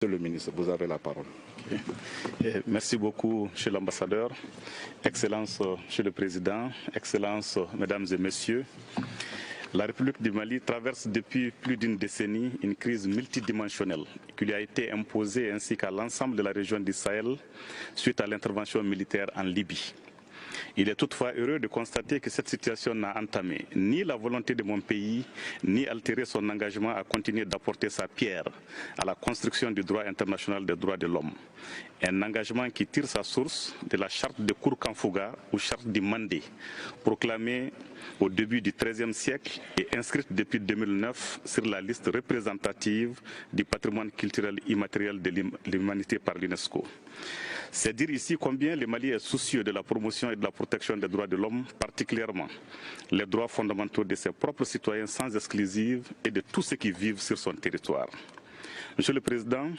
Monsieur le ministre, vous avez la parole. Merci beaucoup, Monsieur l'ambassadeur, Excellence, Monsieur le Président, Excellences, Mesdames et Messieurs. La République du Mali traverse depuis plus d'une décennie une crise multidimensionnelle qui lui a été imposée ainsi qu'à l'ensemble de la région du Sahel suite à l'intervention militaire en Libye. Il est toutefois heureux de constater que cette situation n'a entamé ni la volonté de mon pays, ni altéré son engagement à continuer d'apporter sa pierre à la construction du droit international des droits de l'homme. Un engagement qui tire sa source de la charte de Kourkanfouga ou charte du Mandé, proclamée au début du XIIIe siècle et inscrite depuis 2009 sur la liste représentative du patrimoine culturel immatériel de l'humanité par l'UNESCO. C'est dire ici combien le Mali est soucieux de la promotion et de la protection des droits de l'homme, particulièrement les droits fondamentaux de ses propres citoyens sans exclusive et de tous ceux qui vivent sur son territoire. Monsieur le Président,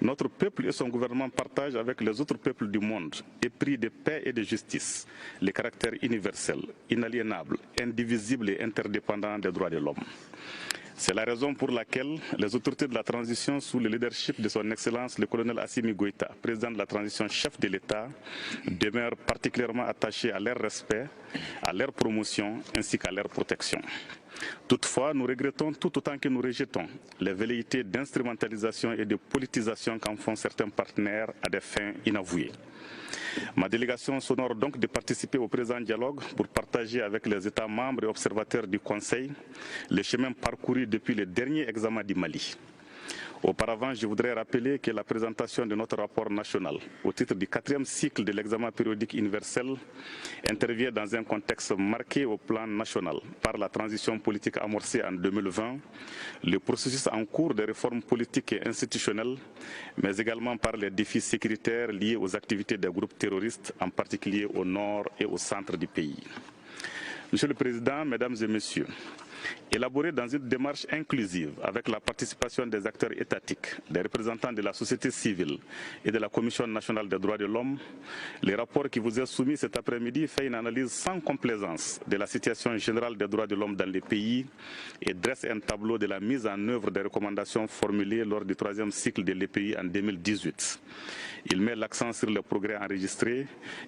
notre peuple et son gouvernement partagent avec les autres peuples du monde, épris de paix et de justice, les caractères universels, inaliénables, indivisibles et interdépendants des droits de l'homme. C'est la raison pour laquelle les autorités de la transition, sous le leadership de son Excellence le colonel Assimi Goïta, président de la transition, chef de l'État, demeurent particulièrement attachés à leur respect, à leur promotion ainsi qu'à leur protection. Toutefois, nous regrettons tout autant que nous rejetons les velléités d'instrumentalisation et de politisation qu'en font certains partenaires à des fins inavouées. Ma délégation s'honore donc de participer au présent dialogue pour partager avec les États membres et observateurs du Conseil les chemins parcourus depuis le dernier examen du Mali. Auparavant, je voudrais rappeler que la présentation de notre rapport national au titre du 4e cycle de l'examen périodique universel intervient dans un contexte marqué au plan national par la transition politique amorcée en 2020, le processus en cours de réformes politiques et institutionnelles, mais également par les défis sécuritaires liés aux activités des groupes terroristes, en particulier au nord et au centre du pays. Monsieur le Président, Mesdames et Messieurs, élaboré dans une démarche inclusive avec la participation des acteurs étatiques, des représentants de la société civile et de la Commission nationale des droits de l'homme, le rapport qui vous est soumis cet après-midi fait une analyse sans complaisance de la situation générale des droits de l'homme dans les pays et dresse un tableau de la mise en œuvre des recommandations formulées lors du 3e cycle de l'EPI en 2018. Il met l'accent sur les progrès enregistrés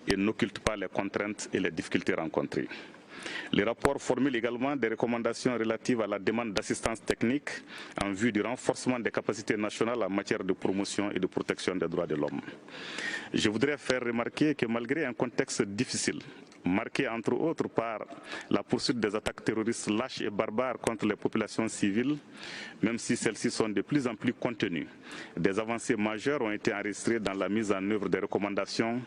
et n'occulte pas les contraintes et les difficultés rencontrées. Le rapport formule également des recommandations relatives à la demande d'assistance technique en vue du renforcement des capacités nationales en matière de promotion et de protection des droits de l'homme. Je voudrais faire remarquer que malgré un contexte difficile, marqué entre autres par la poursuite des attaques terroristes lâches et barbares contre les populations civiles, même si celles-ci sont de plus en plus contenues, des avancées majeures ont été enregistrées dans la mise en œuvre des recommandations,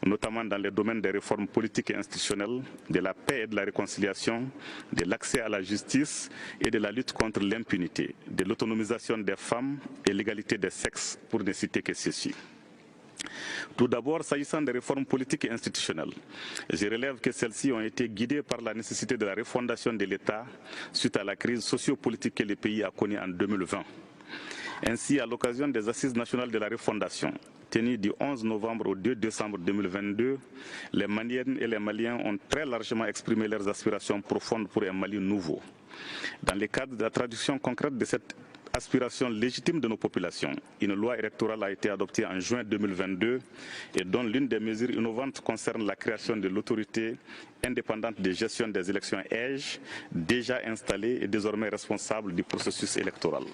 notamment dans les domaines des réformes politiques et institutionnelles, de la paix et de la réconciliation, de l'accès à la justice et de la lutte contre l'impunité, de l'autonomisation des femmes et l'égalité des sexes, pour ne citer que ceci. Tout d'abord, s'agissant des réformes politiques et institutionnelles, je relève que celles-ci ont été guidées par la nécessité de la refondation de l'État suite à la crise sociopolitique que le pays a connue en 2020. Ainsi, à l'occasion des Assises nationales de la refondation, tenues du 11 novembre au 2 décembre 2022, les Maliennes et les Maliens ont très largement exprimé leurs aspirations profondes pour un Mali nouveau. Dans le cadre de la traduction concrète de cette aspiration légitime de nos populations, une loi électorale a été adoptée en juin 2022 et dont l'une des mesures innovantes concerne la création de l'autorité indépendante de gestion des élections EGE, déjà installée et désormais responsable du processus électoral.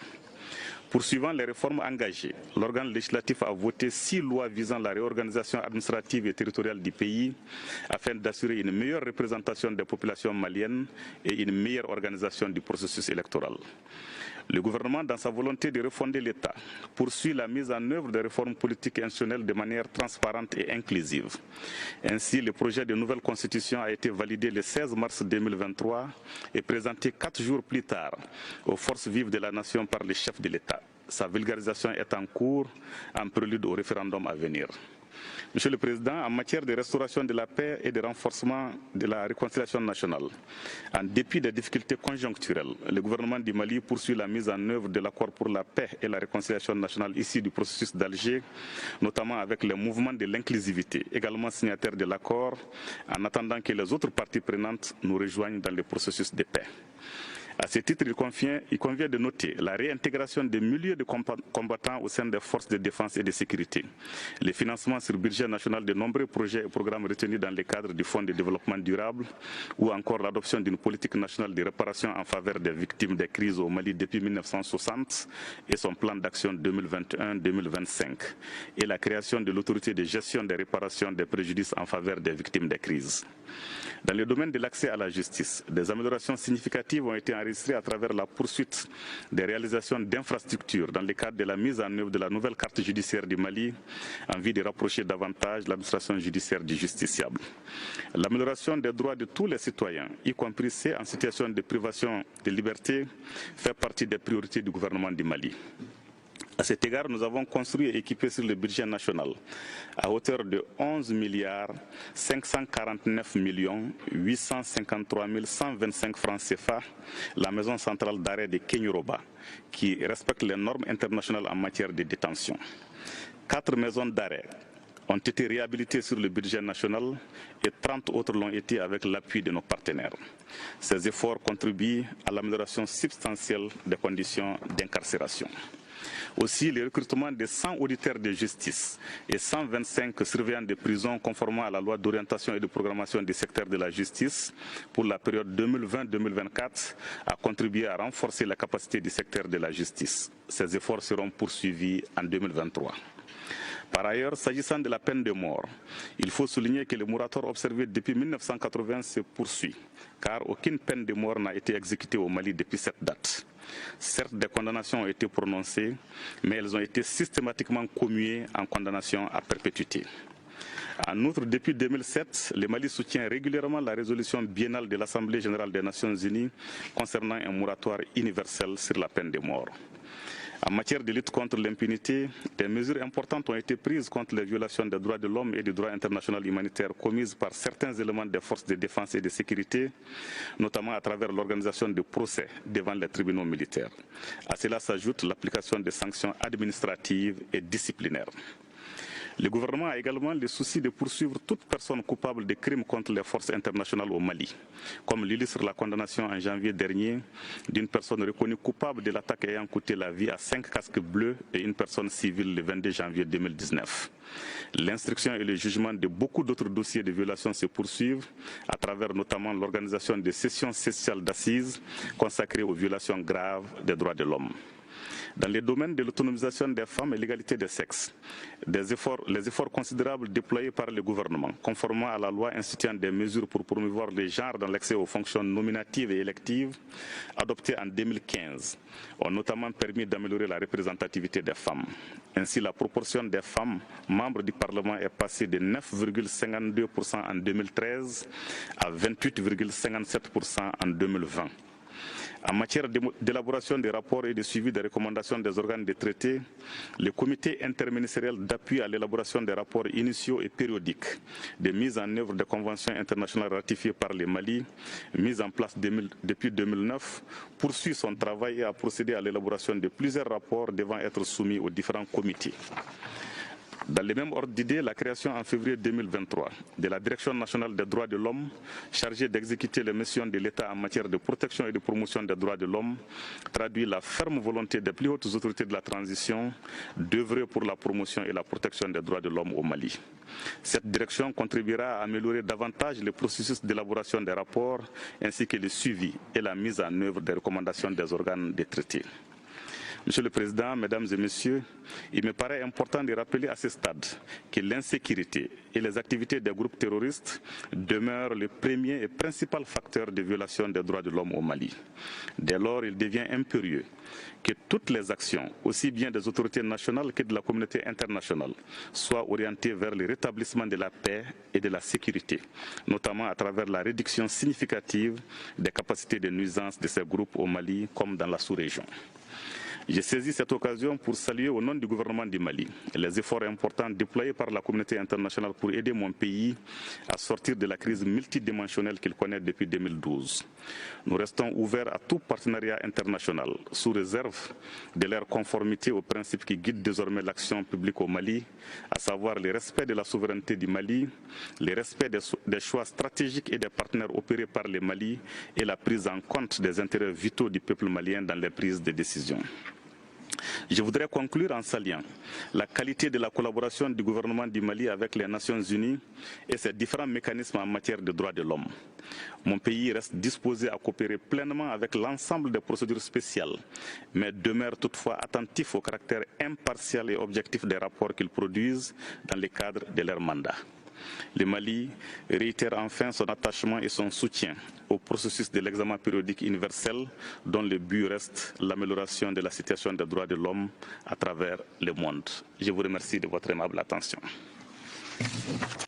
Poursuivant les réformes engagées, l'organe législatif a voté 6 lois visant la réorganisation administrative et territoriale du pays afin d'assurer une meilleure représentation des populations maliennes et une meilleure organisation du processus électoral. Le gouvernement, dans sa volonté de refonder l'État, poursuit la mise en œuvre des réformes politiques et institutionnelles de manière transparente et inclusive. Ainsi, le projet de nouvelle constitution a été validé le 16 mars 2023 et présenté 4 jours plus tard aux forces vives de la nation par les chefs de l'État. Sa vulgarisation est en cours, en prélude au référendum à venir. Monsieur le Président, en matière de restauration de la paix et de renforcement de la réconciliation nationale, en dépit des difficultés conjoncturelles, le gouvernement du Mali poursuit la mise en œuvre de l'accord pour la paix et la réconciliation nationale issu du processus d'Alger, notamment avec les mouvements de l'inclusivité, également signataires de l'accord, en attendant que les autres parties prenantes nous rejoignent dans le processus de paix. À ce titre, il convient de noter la réintégration des milliers de combattants au sein des forces de défense et de sécurité, les financements sur budget national de nombreux projets et programmes retenus dans le cadre du Fonds de développement durable ou encore l'adoption d'une politique nationale de réparation en faveur des victimes des crises au Mali depuis 1960 et son plan d'action 2021-2025 et la création de l'autorité de gestion des réparations des préjudices en faveur des victimes des crises. Dans le domaine de l'accès à la justice, des améliorations significatives ont été enregistrées à travers la poursuite des réalisations d'infrastructures dans le cadre de la mise en œuvre de la nouvelle carte judiciaire du Mali en vue de rapprocher davantage l'administration judiciaire du justiciable. L'amélioration des droits de tous les citoyens, y compris ceux en situation de privation de liberté, fait partie des priorités du gouvernement du Mali. À cet égard, nous avons construit et équipé sur le budget national à hauteur de 11 milliards 549 millions 853 125 francs CFA la maison centrale d'arrêt de Kenyuroba, qui respecte les normes internationales en matière de détention. 4 maisons d'arrêt ont été réhabilitées sur le budget national et 30 autres l'ont été avec l'appui de nos partenaires. Ces efforts contribuent à l'amélioration substantielle des conditions d'incarcération. Aussi, le recrutement de 100 auditeurs de justice et 125 surveillants de prison conformément à la loi d'orientation et de programmation du secteur de la justice pour la période 2020-2024 a contribué à renforcer la capacité du secteur de la justice. Ces efforts seront poursuivis en 2023. Par ailleurs, s'agissant de la peine de mort, il faut souligner que le moratoire observé depuis 1980 se poursuit, car aucune peine de mort n'a été exécutée au Mali depuis cette date. Certes, des condamnations ont été prononcées, mais elles ont été systématiquement commuées en condamnation à perpétuité. En outre, depuis 2007, le Mali soutient régulièrement la résolution biennale de l'Assemblée générale des Nations unies concernant un moratoire universel sur la peine de mort. En matière de lutte contre l'impunité, des mesures importantes ont été prises contre les violations des droits de l'homme et du droit international humanitaire commises par certains éléments des forces de défense et de sécurité, notamment à travers l'organisation de procès devant les tribunaux militaires. À cela s'ajoute l'application des sanctions administratives et disciplinaires. Le gouvernement a également le souci de poursuivre toute personne coupable de crimes contre les forces internationales au Mali, comme l'illustre la condamnation en janvier dernier d'une personne reconnue coupable de l'attaque ayant coûté la vie à 5 casques bleus et une personne civile le 22 janvier 2019. L'instruction et le jugement de beaucoup d'autres dossiers de violation se poursuivent à travers notamment l'organisation de sessions spéciales d'assises consacrées aux violations graves des droits de l'homme. Dans les domaines de l'autonomisation des femmes et l'égalité des sexes, les efforts considérables déployés par le gouvernement, conformément à la loi instituant des mesures pour promouvoir les genres dans l'accès aux fonctions nominatives et électives, adoptées en 2015, ont notamment permis d'améliorer la représentativité des femmes. Ainsi, la proportion des femmes membres du Parlement est passée de 9,52% en 2013 à 28,57% en 2020. En matière d'élaboration des rapports et de suivi des recommandations des organes de traité, le comité interministériel d'appui à l'élaboration des rapports initiaux et périodiques de mise en œuvre des conventions internationales ratifiées par le Mali, mise en place depuis 2009, poursuit son travail et a procédé à l'élaboration de plusieurs rapports devant être soumis aux différents comités. Dans le même ordre d'idée, la création en février 2023 de la Direction nationale des droits de l'homme, chargée d'exécuter les missions de l'État en matière de protection et de promotion des droits de l'homme, traduit la ferme volonté des plus hautes autorités de la transition d'œuvrer pour la promotion et la protection des droits de l'homme au Mali. Cette direction contribuera à améliorer davantage le processus d'élaboration des rapports ainsi que le suivi et la mise en œuvre des recommandations des organes de traité. Monsieur le Président, Mesdames et Messieurs, il me paraît important de rappeler à ce stade que l'insécurité et les activités des groupes terroristes demeurent le premier et principal facteur de violation des droits de l'homme au Mali. Dès lors, il devient impérieux que toutes les actions, aussi bien des autorités nationales que de la communauté internationale, soient orientées vers le rétablissement de la paix et de la sécurité, notamment à travers la réduction significative des capacités de nuisance de ces groupes au Mali comme dans la sous-région. J'ai saisi cette occasion pour saluer au nom du gouvernement du Mali les efforts importants déployés par la communauté internationale pour aider mon pays à sortir de la crise multidimensionnelle qu'il connaît depuis 2012. Nous restons ouverts à tout partenariat international, sous réserve de leur conformité aux principes qui guident désormais l'action publique au Mali, à savoir le respect de la souveraineté du Mali, le respect des choix stratégiques et des partenaires opérés par le Mali et la prise en compte des intérêts vitaux du peuple malien dans les prises de décision. Je voudrais conclure en saluant la qualité de la collaboration du gouvernement du Mali avec les Nations Unies et ses différents mécanismes en matière de droits de l'homme. Mon pays reste disposé à coopérer pleinement avec l'ensemble des procédures spéciales, mais demeure toutefois attentif au caractère impartial et objectif des rapports qu'ils produisent dans le cadre de leur mandat. Le Mali réitère enfin son attachement et son soutien au processus de l'examen périodique universel dont le but reste l'amélioration de la situation des droits de l'homme à travers le monde. Je vous remercie de votre aimable attention.